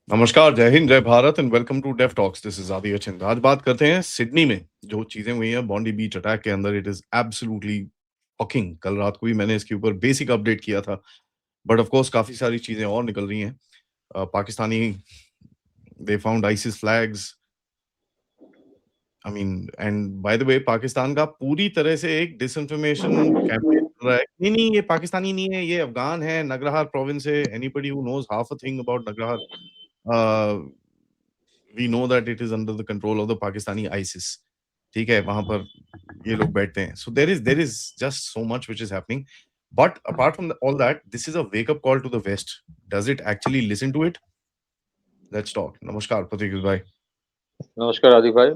नमस्कार, जय हिंद, जय Bharat and welcome to Dev Talks. This is Adi Achint. आज बात करते हैं सिडनी में जो चीजें हुई हैं बॉन्डी बीच अटैक के अंदर। It is absolutely shocking. कल रात को भी मैंने इसके ऊपर बेसिक अपडेट किया था, बट ऑफ कोर्स काफी सारी चीजें और निकल रही हैं। Pakistani they found ISIS flags. I mean, and by the वे, पाकिस्तान का पूरी तरह से एक डिसइंफॉर्मेशन कैंपेन चल रहा है। नहीं नहीं, ये पाकिस्तानी नहीं है, ये अफगान है, नगरहार प्रोविंस है। Anybody who knows half a thing about Nangarhar, we know that it is under the control of the Pakistani ISIS. ठीक है, वहां पर ये लोग बैठते हैं। So there is just so much which is happening, but apart from all that, this is a wake up call to the West. Does it actually listen to it? Let's talk. नमस्कार प्रतीक भाई। नमस्कार आदि भाई।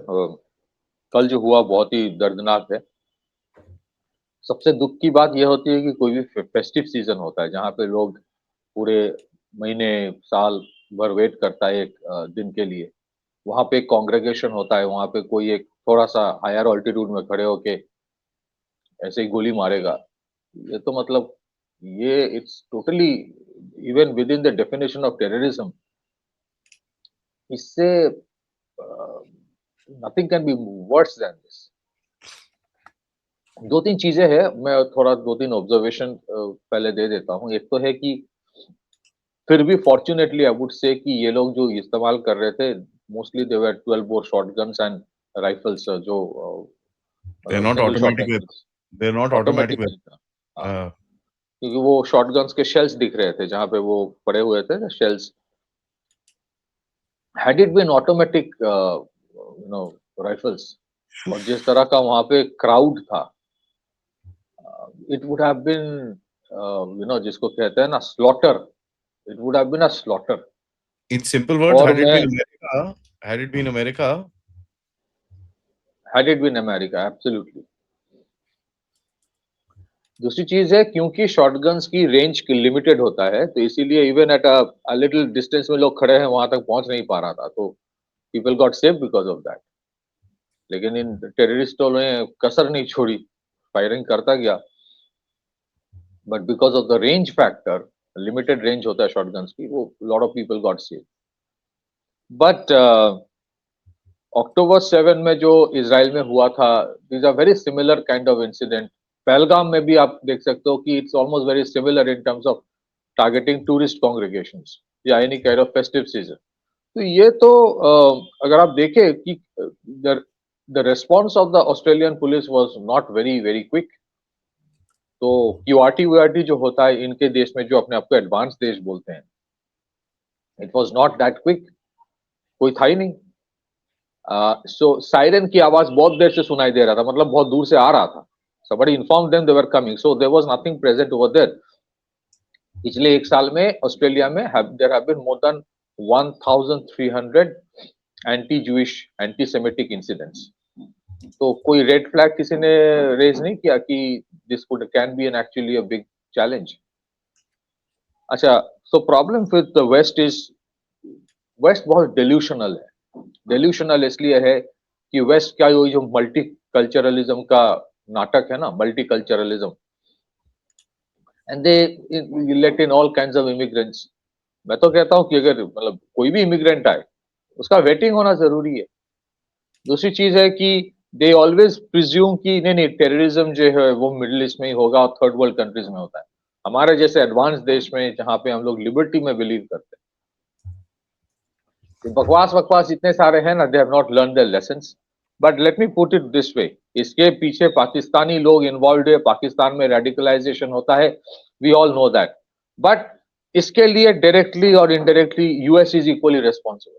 कल जो हुआ बहुत ही दर्दनाक है। सबसे दुख की बात यह होती है कि कोई भी फेस्टिव सीजन होता है जहाँ पे लोग पूरे महीने साल भर वेट करता है एक दिन के लिए। वहाँ पे एक कॉन्ग्रेगेशन होता है, वहाँ पे कोई एक थोड़ा सा हायर ऑल्टीट्यूड में खड़े होके ऐसे ही गोली मारेगा। ये तो मतलब ये it's totally even within the definition of terrorism. इससे nothing can be worse than this. दो तीन चीजें हैं, मैं थोड़ा दो तीन ऑब्जर्वेशन पहले दे देता हूँ। एक तो है कि फिर भी फॉर्चुनेटली आई वुड से कि ये लोग जो इस्तेमाल कर रहे थे mostly they were 12 bore shotguns and rifles, जो दे आर मतलब not single shot automatic weapon. Rifles. They are not automatic automatic नहीं था। हाँ, वेपन। क्योंकि वो शॉटगन्स के शेल्स दिख रहे थे जहां पे वो पड़े हुए थे shells. Had it been automatic rifles और जिस तरह का वहां पे क्राउड था, इट वुड हैव बीन जिसको कहते हैं ना slaughter, it would have been a slaughter. In simple words, और मैं had it been America, had it been America absolutely. दूसरी चीज है क्योंकि शॉटगन्स की रेंज लिमिटेड होता है तो इसीलिए even at a little distance में लोग खड़े हैं वहां तक पहुंच नहीं पा रहा था, तो people got save because of that. लेकिन इन टेररिस्टों ने कसर नहीं छोड़ी, फायरिंग करता गया। But because of the range factor, limited range होता है शॉटगन्स की, वो lot of people got save. But October 7 में जो इसराइल में हुआ था, this are very similar kind of incident. Pahalgam में भी आप देख सकते हो कि it's almost very similar in terms of targeting tourist congregations या any kind of festive season. तो ये तो अगर आप देखें कि the response of the Australian police was not very very quick. तो क्यूआरटी वीआरटी जो होता है इनके देश में, जो अपने आप को एडवांस देश बोलते हैं, it was not that quick. कोई था ही नहीं। सो सायरन की आवाज बहुत देर से सुनाई दे रहा था, मतलब बहुत दूर से आ रहा था। somebody informed them they were coming, so there was nothing present over there. पिछले एक साल में ऑस्ट्रेलिया में there have been more than 1300 anti Jewish anti Semitic incidents. तो कोई रेड फ्लैग किसी ने रेज नहीं किया कि this could can be an actually a big challenge. अच्छा, so problem with the West is, West बहुत डेल्यूशनल है। डेल्यूशनल इसलिए है कि वेस्ट का जो मल्टी कल्चरलिज्म का नाटक है ना, multiculturalism, and they let in all kinds of immigrants. मैं तो कहता हूं कि अगर मतलब कोई भी इमिग्रेंट आए उसका वेटिंग होना जरूरी है। दूसरी चीज है कि दे ऑलवेज प्रिज्यूम कि नहीं नहीं टेररिज्म जो है वो मिडिल ईस्ट में ही होगा और थर्ड वर्ल्ड कंट्रीज में होता है। हमारे जैसे एडवांस देश में जहां पे हम लोग लिबर्टी में बिलीव करते हैं, बकवास बकवास इतने सारे हैं ना, they have not learn their lessons. But let me put it this way, इसके पीछे पाकिस्तानी लोग इन्वॉल्व है, पाकिस्तान में रेडिकलाइजेशन होता है, we all know that. But इसके लिए डायरेक्टली और indirectly US is equally responsible.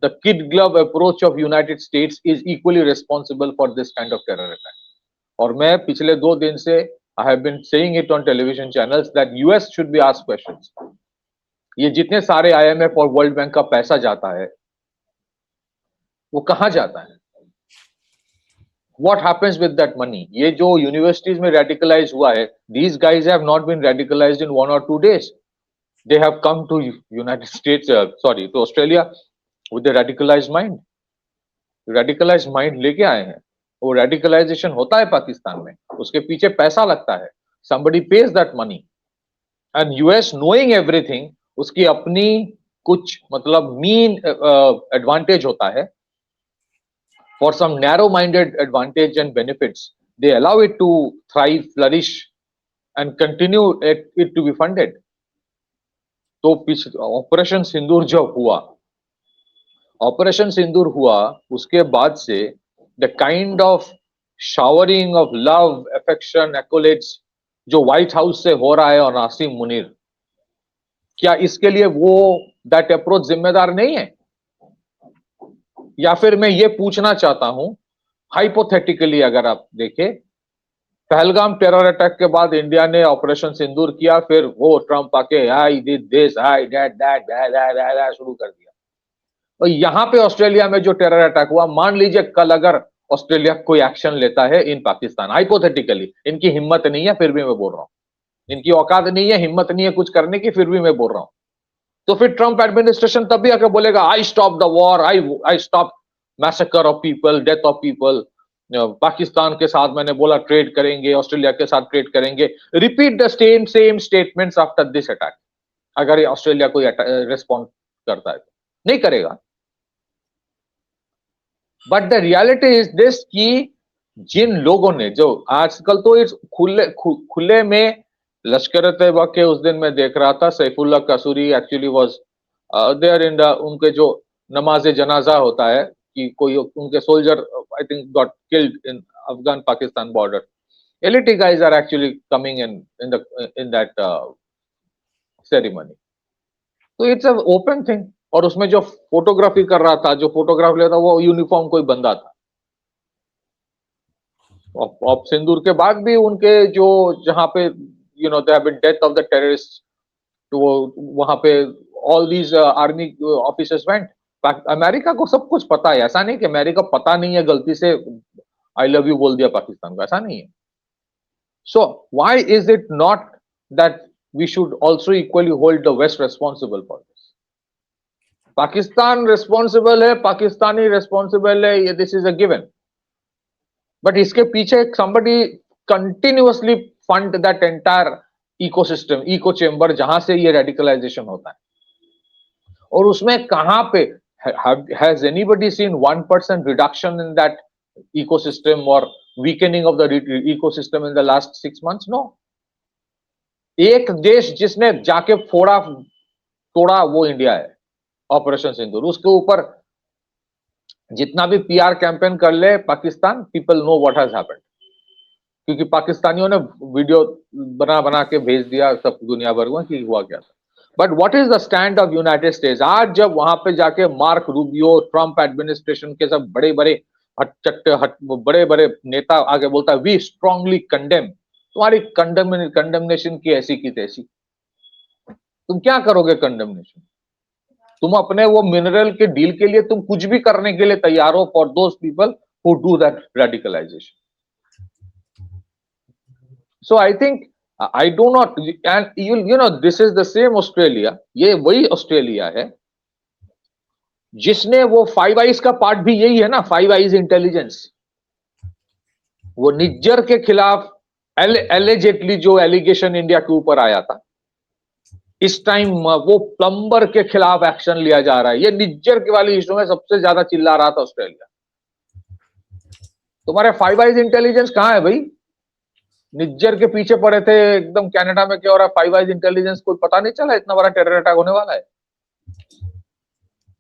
The kid glove approach of United States is equally responsible for this kind of terror attack. और मैं पिछले 2 दिन से I have been saying it on television channels that US should be asked questions. ये जितने सारे IMF और world bank का पैसा जाता है वो कहां जाता है? What happens with that money? ये जो यूनिवर्सिटीज में रेडिकलाइज हुआ है, these guys have not been radicalized in 1 or 2 days. They have come to United States, to Australia with a radicalized mind. Radicalise mind लेके आए हैं। वो रेडिकलाइजेशन होता है पाकिस्तान में, उसके पीछे पैसा लगता है, somebody pays that money and US knowing everything, उसकी अपनी कुछ मतलब मीन एडवांटेज होता है, for some narrow-minded advantage and benefits, they allow it to thrive, flourish, and continue it to be funded. तो ऑपरेशन सिंदूर जब हुआ, ऑपरेशन सिंदूर हुआ, उसके बाद से the kind of showering of love, affection, accolades जो व्हाइट हाउस से हो रहा है और नासिम मुनीर, क्या इसके लिए वो दैट अप्रोच जिम्मेदार नहीं है? या फिर मैं ये पूछना चाहता हूं, हाइपोथेटिकली अगर आप देखें, पहलगाम टेरर अटैक के बाद इंडिया ने ऑपरेशन सिंदूर किया, फिर वो ट्रम्प आके I did this, I did that शुरू कर दिया। और यहां पे ऑस्ट्रेलिया में जो टेरर अटैक हुआ, मान लीजिए कल अगर ऑस्ट्रेलिया कोई एक्शन लेता है इन पाकिस्तान, हाइपोथेटिकली, इनकी हिम्मत नहीं है, फिर भी मैं बोल रहा हूं, इनकी औकात नहीं है, हिम्मत नहीं है कुछ करने की, फिर भी मैं बोल रहा हूं, तो फिर ट्रम्प एडमिनिस्ट्रेशन तब भी आकर बोलेगा I stop the war, I stop massacre of people, death of people, Pakistan के साथ मैंने बोला ट्रेड करेंगे, ऑस्ट्रेलिया के साथ ट्रेड करेंगे, repeat the same statements after this attack. अगर ऑस्ट्रेलिया कोई रिस्पॉन्ड करता है, नहीं करेगा। But the reality is this कि जिन लोगों ने, जो आजकल तो इस खुले में लश्कर तैयबा के, उस दिन मैं देख रहा था Saifullah Kasuri actually was there in the, उनके जो नमाज जनाजा होता है कि कोई उनके soldier I think got killed in Afghan Pakistan border, elite guys are actually coming in that ceremony. तो इट्स अ ओपन थिंग। और उसमें जो फोटोग्राफी कर रहा था, जो फोटोग्राफ लेता, वो यूनिफॉर्म कोई बंदा था। और सिंदूर के बाद भी उनके जो, जहां पे you know they have been death of the terrorist, तो वहां पे all these army officers went. America को सब कुछ पता है, ऐसा नहीं कि अमेरिका पता नहीं है, गलती से आई लव यू बोल दिया पाकिस्तान को, ऐसा नहीं है। So why is it not that we should also equally hold the West responsible for this? Pakistan responsible है, पाकिस्तानी रिस्पॉन्सिबल है, ये this is a given, but इसके पीछे somebody continuously fund that entire ecosystem, echo chamber, जहां से ये radicalization होता है। और उसमें कहां पे has anybody seen 1% reduction in that ecosystem or weakening of the ecosystem in the last 6 months? No. एक देश जिसने जाके तोड़ा वो इंडिया है, ऑपरेशन सिंदूर। उसके ऊपर जितना भी पीआर कैंपेन कर ले Pakistan, people know what has happened, क्योंकि पाकिस्तानियों ने वीडियो बना के भेज दिया सब दुनिया भर में कि हुआ क्या था। But what is the stand of United states? आज जब वहां पे जाके मार्क रूबियो, ट्रम्प एडमिनिस्ट्रेशन के सब बड़े बड़े नेता आगे बोलता है वी स्ट्रांगली कंडेम, तुम्हारी कंडेमनेशन की ऐसी की तैसी, तुम क्या करोगे कंडेमनेशन? तुम अपने वो मिनरल के डील के लिए तुम कुछ भी करने के लिए तैयार हो for those people who do that radicalisation. So I think I do not, and you know this is the same Australia, ये वही ऑस्ट्रेलिया है जिसने वो फाइव आइज का पार्ट भी यही है ना, फाइव आइज इंटेलिजेंस। वो निज्जर के खिलाफ एलिजेटली जो एलिगेशन इंडिया के ऊपर आया था, इस टाइम वो प्लम्बर के खिलाफ एक्शन लिया जा रहा है। ये निज्जर के वाली इशू में सबसे ज्यादा चिल्ला रहा था ऑस्ट्रेलिया। तुम्हारे फाइव आइज इंटेलिजेंस कहां है भाई? निज्जर के पीछे पड़े थे एकदम, कनाडा में क्या हो रहा है, फाइव आइज इंटेलिजेंस कोई पता नहीं चला इतना बड़ा टेरर अटैक होने वाला है।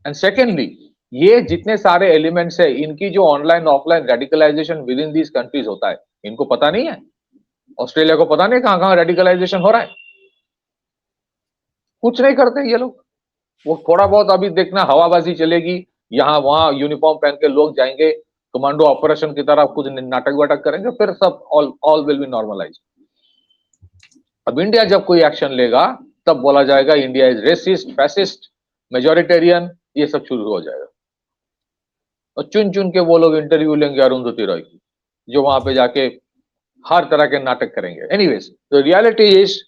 एंड सेकेंडली, ये जितने सारे एलिमेंट्स है, इनकी जो online offline radicalisation within these countries होता है, इनको पता नहीं है। ऑस्ट्रेलिया को पता नहीं कहां कहां रेडिकलाइजेशन हो रहा है, कुछ नहीं करते ये लोग। वो थोड़ा बहुत अभी देखना हवाबाजी चलेगी, यहां वहां यूनिफॉर्म पहन के लोग जाएंगे, कमांडो ऑपरेशन की तरह कुछ नाटक वाटक करेंगे, फिर सब ऑल विल बी नॉर्मलाइज। अब इंडिया जब कोई एक्शन लेगा तब बोला जाएगा India is resist, fascist, majoritarian, ये सब शुरू हो जाएगा। और चुन चुन के वो लोग इंटरव्यू लेंगे अरुंधति रॉय की, जो वहां पे जाके हर तरह के नाटक करेंगे। Anyways, the reality is,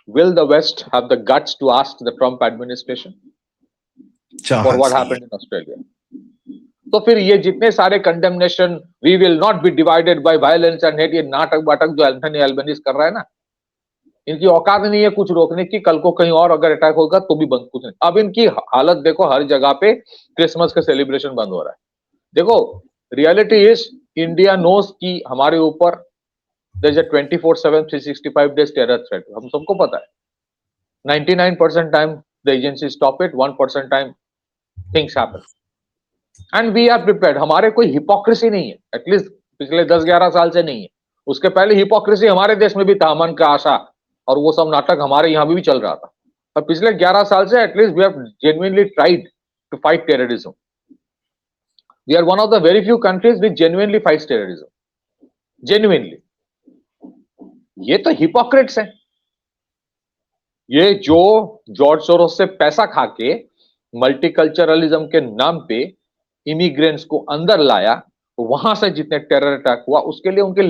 will the West have the guts to ask the Trump administration for what happened in Australia? तो फिर ये जितने सारे condemnation, we will not be divided by violence and hate, ये नाटक बाटक जो एंथनी एल्बनीज कर रहा है ना, इनकी औकात नहीं है कुछ रोकने की, कल को कहीं और अगर अटैक होगा तो भी बंद कुछ नहीं। अब इनकी हालत देखो, हर जगह पे क्रिसमस का सेलिब्रेशन बंद हो रहा है। देखो, रियलिटी इज इंडिया नोस कि हमारे ऊपर there is a 24/7 365 days terror threat, हम सबको पता है। 99% time the agency stop it, 1% time things happen and we are prepared. हमारे कोई हिपोक्रेसी नहीं है, एटलीस्ट पिछले 10-11 साल से नहीं है। उसके पहले हिपोक्रेसी हमारे देश में भी था, अमन का आशा और वो सब नाटक हमारे यहाँ भी चल रहा था। पर पिछले 11 साल से at least we have genuinely tried to fight terrorism. We are one of the very few countries which genuinely fights terrorism, genuinely. ये तो हिपोक्रेट्स हैं। ये जो जॉर्ज सोरोस से पैसा खा के मल्टीकल्चरलिज्म के नाम पे इमिग्रेंट्स को अंदर लाया, वहां से जितने टेरर अटैक हुआ उसके लिए उनके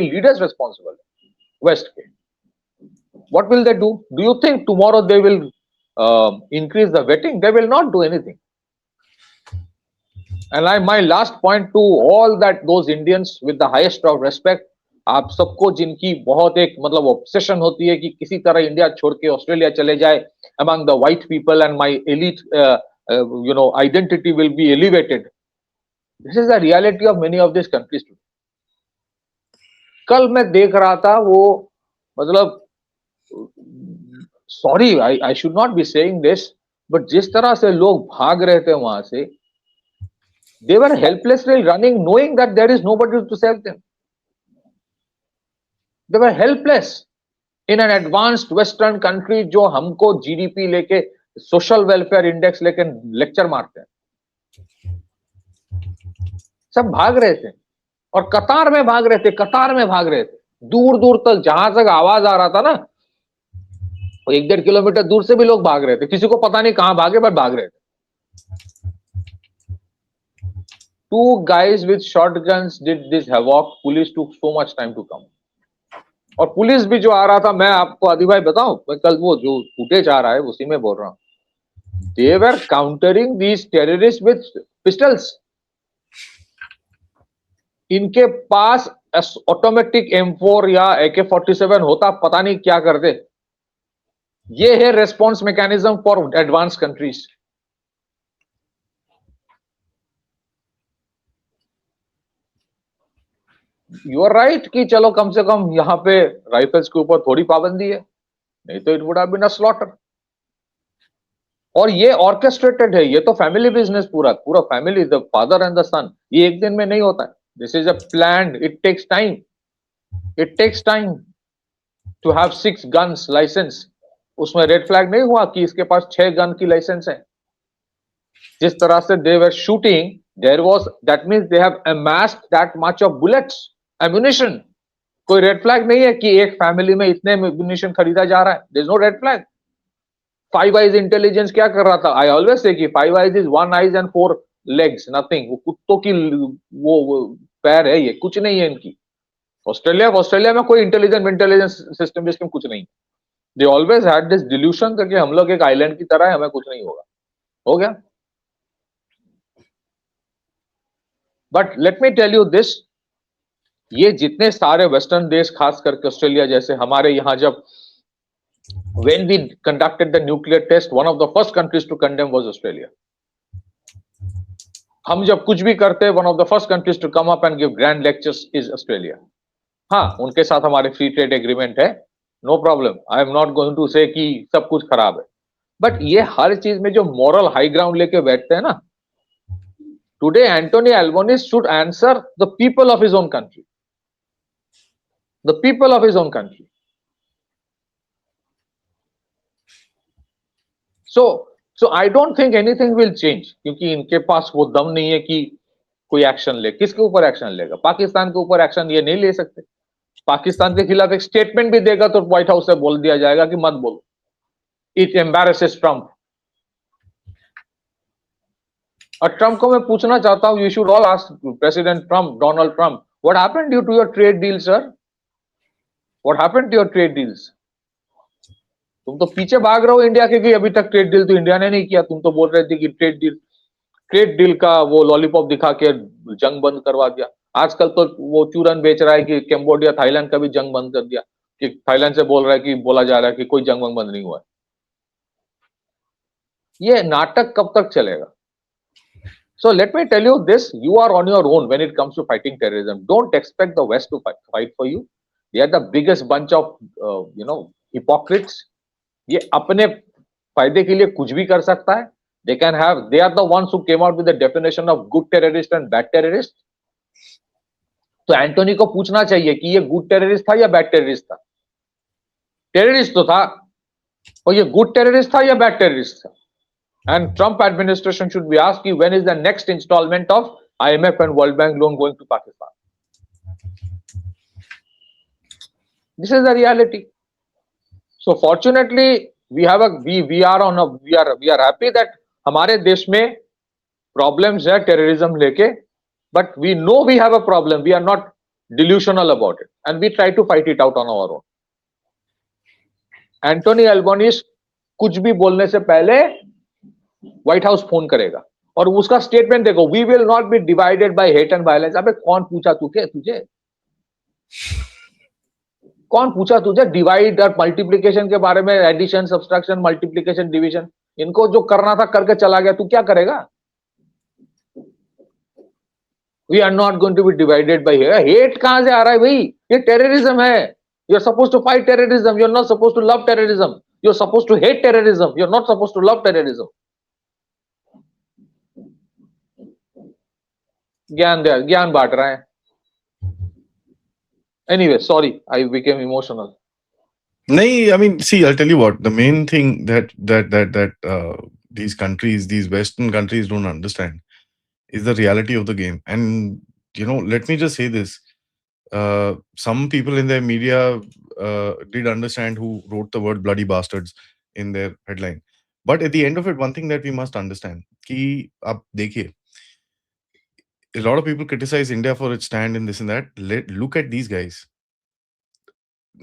लीडर्स रिस्पॉन्सिबल है वेस्ट के। What will they do? Do you think tomorrow they will increase the vetting? They will not do anything. And my last point to all those Indians with the highest of respect, आप सबको जिनकी बहुत एक मतलब obsession होती है कि किसी तरह इंडिया छोड़ के ऑस्ट्रेलिया चले जाए, among the white people and my elite identity will be elevated. This is the reality of many of these countries today. कल मैं देख रहा था वो मतलब sorry I should not be saying this, but जिस तरह से लोग भाग रहे थे वहां से, they were helplessly running knowing that there is nobody to save them. They were helpless in an advanced western country जो हमको जीडीपी लेके सोशल वेलफेयर इंडेक्स लेके लेक्चर मारते हैं। सब भाग रहे थे और कतार में भाग रहे थे, कतार में भाग रहे थे, दूर दूर तक जहां तक आवाज आ रहा था ना, 1-1.5 किलोमीटर दूर से भी लोग भाग रहे थे। किसी को पता नहीं कहां भागे, बट भाग रहे थे। 2 guys with shotguns did this havoc. Police took so much time to come. और पुलिस भी जो आ रहा था, मैं आपको आदि भाई बताऊं, मैं कल वो जो फुटेज आ रहा है उसी में बोल रहा हूं, they were countering these terrorists with pistols. इनके पास ऑटोमेटिक M4 या AK-47 होता, पता नहीं क्या करते। ये है response mechanism for advance countries. You are right कि चलो कम से कम यहां पे राइफल्स के ऊपर थोड़ी पाबंदी है, नहीं तो it would have been a slaughter. और ये ऑर्केस्ट्रेटेड है, ये तो फैमिली बिजनेस, पूरा पूरा family, the father and the son. ये एक दिन में नहीं होता है, this is a planned, it takes time, it takes time to have 6 guns license. उसमें रेड फ्लैग नहीं हुआ कि इसके पास 6 गन की लाइसेंस है। जिस तरह से they were shooting, there was, that means they have amassed that much of bullets, ammunition. कोई रेड फ्लैग नहीं है कि एक फैमिली में इतने एम्युनिशन खरीदा जा रहा है, there is no red flag. Five eyes intelligence क्या कर रहा था? आई ऑलवेज से कि 5 eyes is 1 eyes and 4 legs, nothing. वो कुत्तों की वो पैर है, ये कुछ नहीं है इनकी। ऑस्ट्रेलिया में कोई इंटेलिजेंस सिस्टम कुछ नहीं। They always had this delusion कि हम लोग एक आइलैंड की तरह है, हमें कुछ नहीं होगा। हो गया। But let me tell you this, ये जितने सारे वेस्टर्न देश, खास करके ऑस्ट्रेलिया जैसे, हमारे यहाँ जब when we conducted the nuclear test, one of the first countries to condemn was Australia. हम जब कुछ भी करते, one of the first countries to come up and give grand lectures is Australia. हाँ, उनके साथ हमारे फ्री ट्रेड एग्रीमेंट है, no problem, I am not going to say कि सब कुछ खराब है, बट ये हर चीज में जो मॉरल हाई ग्राउंड लेके बैठते हैं ना, today Anthony Albanese should answer the people of his own country, the people of his own country. So I don't think anything will change, क्योंकि इनके पास वो दम नहीं है कि कोई एक्शन ले। किसके ऊपर एक्शन लेगा? पाकिस्तान के ऊपर एक्शन ये नहीं ले सकते। पाकिस्तान के खिलाफ एक स्टेटमेंट भी देगा तो व्हाइट हाउस से बोल दिया जाएगा कि मत बोलो, इट एम्बैरेसेस ट्रंप। और ट्रंप को मैं पूछना चाहता हूं, you should all ask President Trump, Donald Trump, what happened due to your trade deal sir? What happened to your trade deals? तुम तो पीछे भाग रहे हो इंडिया के कि अभी तक ट्रेड डील तो इंडिया ने नहीं किया। तुम तो बोल रहे थे कि ट्रेड डील का वो लॉलीपॉप दिखा के जंग बंद करवा दिया। आजकल तो वो चूरन बेच रहा है कि कैम्बोडिया, थाईलैंड का भी जंग बंद कर दिया। कि थाईलैंड से बोला जा रहा है कि कोई जंग वंग बंद नहीं हुआ है। ये नाटक कब तक चलेगा? So let me tell you this, you are on your own when it comes to fighting terrorism. Don't expect the West to fight for you. They are the biggest bunch of hypocrites. ये अपने फायदे के लिए कुछ भी कर सकता है. They are the ones who came out with the definition of good terrorist and bad terrorist. तो एंटोनी को पूछना चाहिए कि ये गुड टेररिस्ट था या बैड टेररिस्ट था. टेररिस्ट तो था, और ये गुड टेररिस्ट था या बैड टेररिस्ट था. And Trump administration should be asked when is the next installment of IMF and World Bank loan going to Pakistan. This is the reality. So fortunately, we are happy that हमारे देश में problems है terrorism लेके, but we know we have a problem. We are not delusional about it, and we try to fight it out on our own. Anthony Albanese कुछ भी बोलने से पहले व्हाइट हाउस फोन करेगा और उसका स्टेटमेंट देखो, we will not be divided by hate and violence. अबे कौन पूछा तुझे डिवाइड और मल्टीप्लिकेशन के बारे में, एडिशन, सब्सट्रैक्शन, मल्टीप्लिकेशन, डिवीजन, इनको जो करना था करके चला गया, तू क्या करेगा? We are not going to be divided by hate. कहां से आ रहा है भाई? ये टेररिज्म है. You are supposed to fight terrorism. You are not supposed to love terrorism. You are supposed to hate terrorism. You are not supposed to love terrorism. ज्ञान बांट रहा है. Anyway, sorry, I became emotional. नहीं, I mean, see, I'll tell you what, the main thing that these countries, these Western countries don't understand is the reality of the game. And, let me just say this. Some people in their media did understand who wrote the word bloody bastards in their headline. But at the end of it, one thing that we must understand, कि आप देखिए, a lot of people criticize India for its stand in this and that. Look at these guys.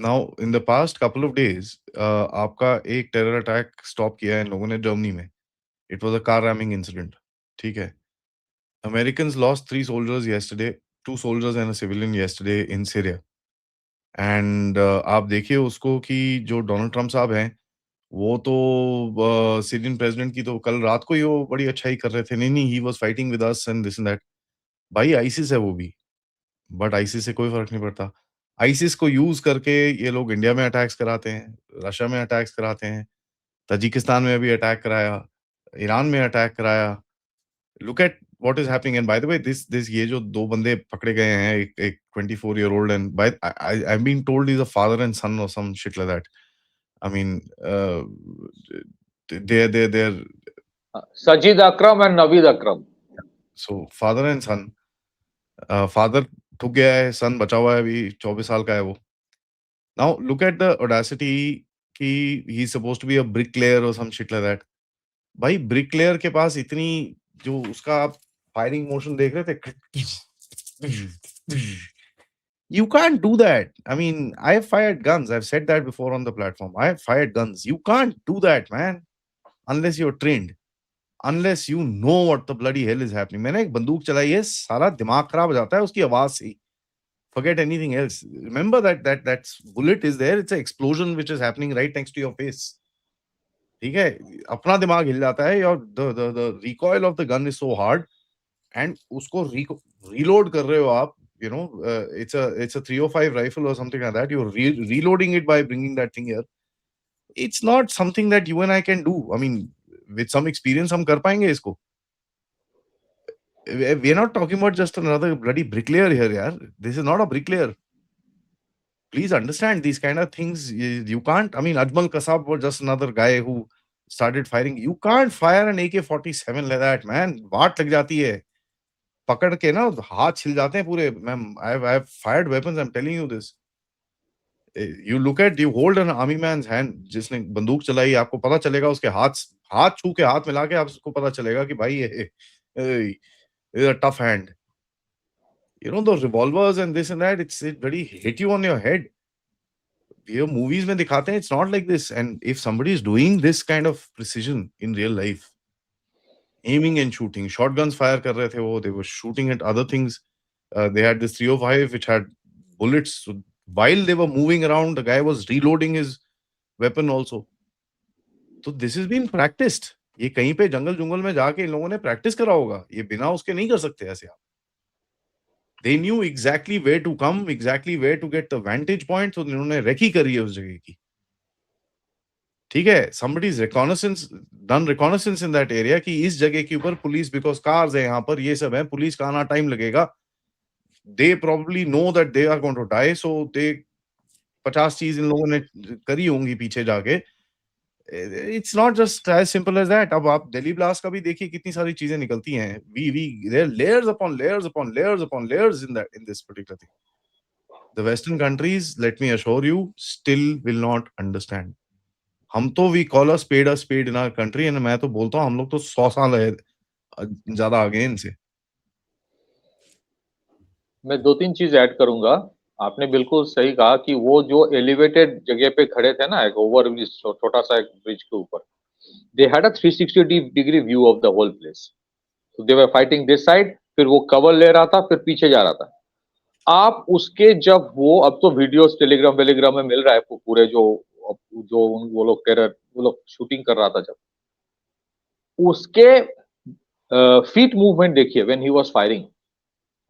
Now, in the past couple of days, आपका एक terror attack stop किया है इन लोगों ने Germany में. It was a car ramming incident. ठीक है. Americans lost 3 soldiers yesterday, 2 soldiers and a civilian yesterday in Syria. And आप देखिए उसको कि जो डोनाल्ड ट्रम्प साहब हैं, वो तो सीरियन प्रेसिडेंट की तो कल रात को ही वो बड़ी अच्छाई कर रहे थे. नहीं, he was fighting with us and this and that. भाई आईसिस है वो भी, बट आईसिस से कोई फर्क नहीं पड़ता. आईसिस को यूज करके ये लोग इंडिया में अटैक्स कराते हैं, रशिया में अटैक्स कराते हैं, ताजिकिस्तान में अभी अटैक कराया, ईरान में अटैक कराया. Look at what is happening. And by the way, this ये जो 2 बंदे पकड़े गए हैं, एक 24 year old and by I am being told he is a father and son और some shit like that. I mean they Sajid Akram and Naveed Akram. So father and son. Father ठुक गया है, सन बचा हुआ है, अभी 24 साल का है वो. Now look at the audacity कि he is supposed to be a bricklayer और सम शिट लाइक दैट. भाई ब्रिकलेयर के पास इतनी जो उसका आप फायरिंग मोशन देख रहे थे, you can't do that. I mean, I've fired guns. I've said that before on the platform. I've fired guns. You can't do that, man, unless you're trained. Unless you know what the bloody hell is happening. मैंने एक बंदूक चलाई है, सारा दिमाग खराब हो जाता है उसकी आवाज से. Forget anything else. Remember that bullet is there. It's an explosion which is happening right next to your face. ठीक है, अपना दिमाग हिल जाता है. और the recoil of the gun is so hard, and उसको reload कर रहे हो आप. It's a 305 rifle or something like that. You're reloading it by bringing that thing here. It's not something that you and I can do. I mean, with some experience हम कर पाएंगे इसको. We are not talking about just another bloody bricklayer here, yaar. This is not a bricklayer. Please understand these kind of things. You can't. I mean, Ajmal Kasab was just another guy who started firing. You can't fire an AK-47 like that, man. वाट लग जाती है. पकड़ के ना हाथ छिल जाते हैं पूरे. Ma'am, I have fired weapons. I'm telling you this. You hold an army man's hand. जिसने बंदूक चलाई, आपको पता चलेगा उसके हाथ छू के, हाथ मिला के आपको पता चलेगा कि भाई ये is a tough hand. Those revolvers and this and that, it very hit you on your head. ये movies में दिखाते हैं, it's not like this. And if somebody is doing this kind of precision in real life, aiming and shooting, shotguns fire कर रहे थे वो, they were shooting at other things. They had this 305 which had bullets. So while they were moving around, the guy was reloading his weapon also. तो this is been practised. ये कहीं पे जंगल jungle में जाके इन लोगों ने प्रैक्टिस करा होगा. ये बिना उसके नहीं कर सकते ऐसे आप. They knew exactly where to come, exactly where to get the vantage point. तो इन्होंने रेकी करी है उस जगह की. ठीक है, somebody's done reconnaissance in that area कि इस जगह के ऊपर पुलिस, because cars है यहाँ पर, ये सब है, पुलिस का आना टाइम लगेगा. They probably know that they are going to die, so they 50 चीज इन लोगों ने करी होंगी पीछे जाके. It's not just as simple as that. अब आप दिल्ली ब्लास्ट का भी देखिए कितनी सारी चीजें निकलती हैं. There are layers upon layers upon layers upon layers in this particular thing. The Western countries, let me assure you, still will not understand. हम तो we call a spade in our country, and मैं तो बोलता हूँ हम लोग तो 100 साल है ज्यादा आगे हैं इनसे. मैं 2-3 चीज ऐड करूंगा. आपने बिल्कुल सही कहा कि वो जो एलिवेटेड जगह पे खड़े थे ना, एक ओवर ब्रिज, छोटा सा एक ब्रिज के ऊपर, they had a 360 degree view of the whole place. तो they were fighting this side, फिर वो कवर ले रहा था, फिर पीछे जा रहा था. आप उसके जब वो, अब तो वीडियोस टेलीग्राम में मिल रहा है पूरे, जो वो लोग शूटिंग कर रहा था, जब उसके फीट मूवमेंट देखिए व्हेन ही वाज फायरिंग,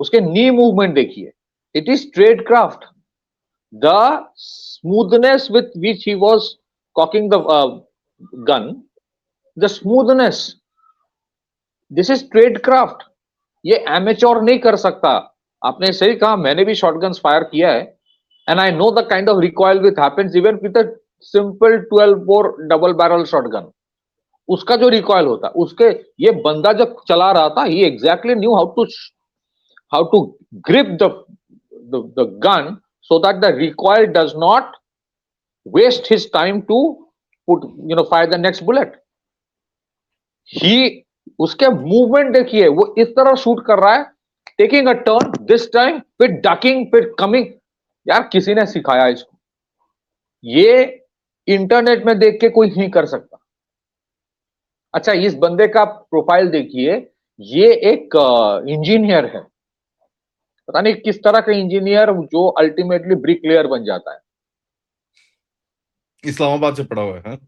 उसके नी मूवमेंट देखिए. It is trade craft. The smoothness with which he was caulking the gun, the smoothness, this is trade craft. ये एमेच्योर नहीं कर सकता. आपने सही कहा, मैंने भी शॉटगन्स फायर किया है, and I know the kind of recoil which happens even with a simple 12 bore double barrel shotgun. उसका जो रिकॉइल होता, उसके, ये बंदा जब चला रहा था, he exactly knew how to grip the gun so that the recoil does not waste his time to fire the next bullet. उसके मूवमेंट देखिए, वो इस तरह शूट कर रहा है, taking a turn, this time फिर डकिंग, फिर कमिंग. यार किसी ने सिखाया इसको. ये इंटरनेट में देख के कोई नहीं कर सकता. अच्छा, इस बंदे का प्रोफाइल देखिए, ये एक इंजीनियर है. पता नहीं किस तरह का इंजीनियर, जो अल्टीमेटली ब्रिकलेयर बन जाता है. इस्लामाबाद से पढ़ा हुआ है.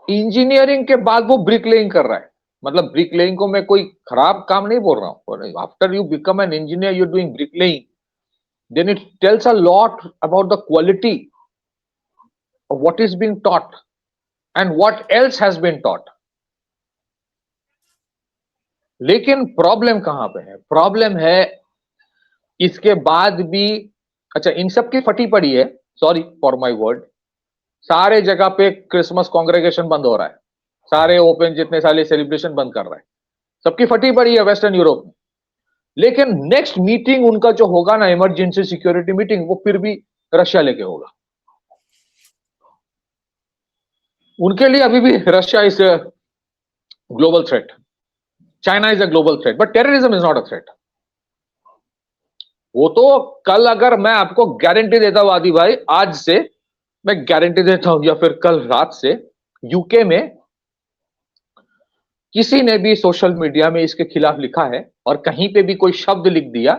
इंजीनियरिंग के बाद वो ब्रिकलेइंग कर रहा है. मतलब ब्रिकलेइंग को मैं कोई खराब काम नहीं बोल रहा हूं. After you become an engineer, you doing bricklaying, then it tells a lot about the quality of what is being taught and what else has been taught. लेकिन प्रॉब्लम कहां पे है? प्रॉब्लम है इसके बाद भी. अच्छा, इन सब की फटी पड़ी है, सॉरी फॉर माय वर्ड, सारे जगह पे क्रिसमस कांग्रेगेशन बंद हो रहा है, सारे ओपन जितने सारे सेलिब्रेशन बंद कर रहा है, सबकी फटी पड़ी है वेस्टर्न यूरोप में. लेकिन नेक्स्ट मीटिंग उनका जो होगा ना, इमरजेंसी सिक्योरिटी मीटिंग, वो फिर भी रशिया लेके होगा. उनके लिए अभी भी Russia is a global threat, China is a global threat, but terrorism is not a threat. वो तो कल अगर मैं आपको गारंटी देता हूं आदि भाई, आज से मैं गारंटी देता हूं, या फिर कल रात से यूके में किसी ने भी सोशल मीडिया में इसके खिलाफ लिखा है और कहीं पे भी कोई शब्द लिख दिया,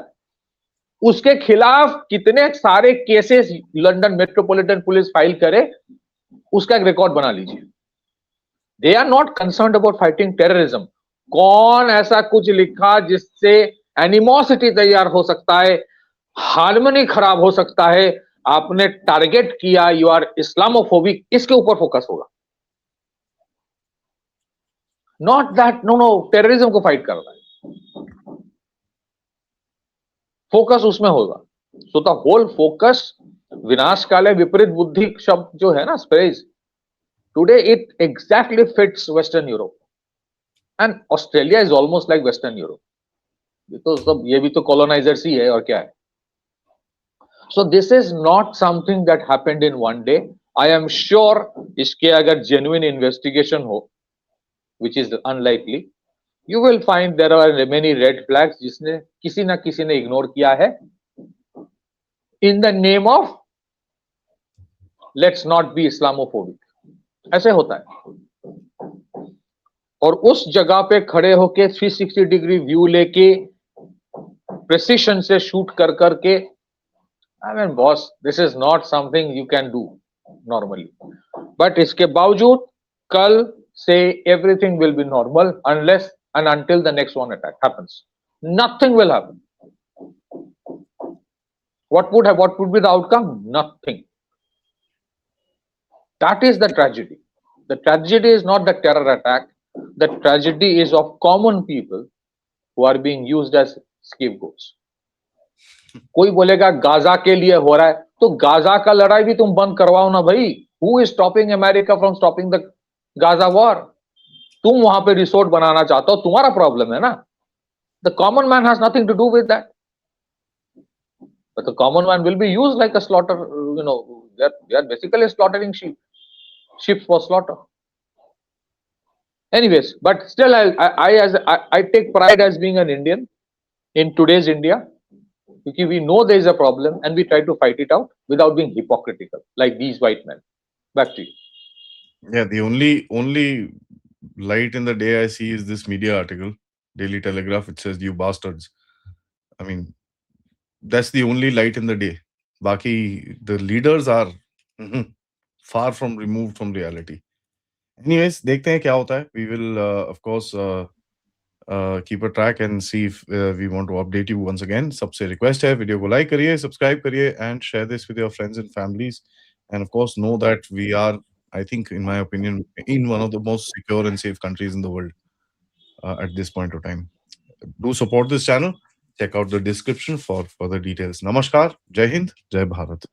उसके खिलाफ कितने सारे cases London Metropolitan Police file करे, उसका एक रिकॉर्ड बना लीजिए. They are not concerned about fighting terrorism. कौन ऐसा कुछ लिखा जिससे एनिमोसिटी तैयार हो सकता है, हार्मनी खराब हो सकता है, आपने टारगेट किया, यू आर इस्लामोफोबिक, इसके ऊपर फोकस होगा. नॉट दैट नो टेररिज्म को फाइट करना है, फोकस उसमें होगा. सो द होल फोकस, विनाशकाले विपरीत बुद्धि शब्द जो है ना, space, today it exactly fits western Europe, and Australia is almost like western Europe. ये तो सब, ये भी तो कॉलोनाइजर्स ही है, और क्या है. So this is not something that happened in one day. I am sure इसके अगर genuine investigation हो, which is unlikely, you will find there are many red flags जिसने किसी ना किसी ने ignore किया है in the name of let's not be Islamophobic. ऐसे होता है. और उस जगह पे खड़े होके 360 डिग्री व्यू लेके प्रेसिशन से शूट कर करके I mean, boss, this is not something you can do normally. But इसके बावजूद कल से everything will be normal unless and until the next one attack happens. Nothing will happen. What would be the outcome? Nothing. That is the tragedy. The tragedy is not the terror attack. The tragedy is of common people who are being used as scapegoats. कोई बोलेगा Gaza के लिए हो रहा है, तो Gaza का लड़ाई भी तुम बंद करवाओ ना भाई. Who is stopping America from stopping the Gaza war? तुम वहां पे रिसोर्ट बनाना चाहते हो, तुम्हारा प्रॉब्लम है ना. The common man has nothing to do with that. But the common man will be used like a slaughter. They are basically slaughtering sheep for slaughter. Anyways, but still, I take pride as being an Indian in today's India, because we know there is a problem and we try to fight it out without being hypocritical like these white men. Back to you. Yeah, the only light in the day I see is this media article, Daily Telegraph. It says, "You bastards." I mean, that's the only light in the day. Baki, the leaders are far from removed from reality. Anyways, देखते हैं क्या होता है. We will, of course, keep a track and see if we want to update you once again. सबसे request है, video को like करिए, subscribe करिए, and share this with your friends and families. And of course, know that we are, I think, in my opinion, in one of the most secure and safe countries in the world at this point of time. Do support this channel. Check out the description for further details. Namaskar, Jai Hind, Jai Bharat.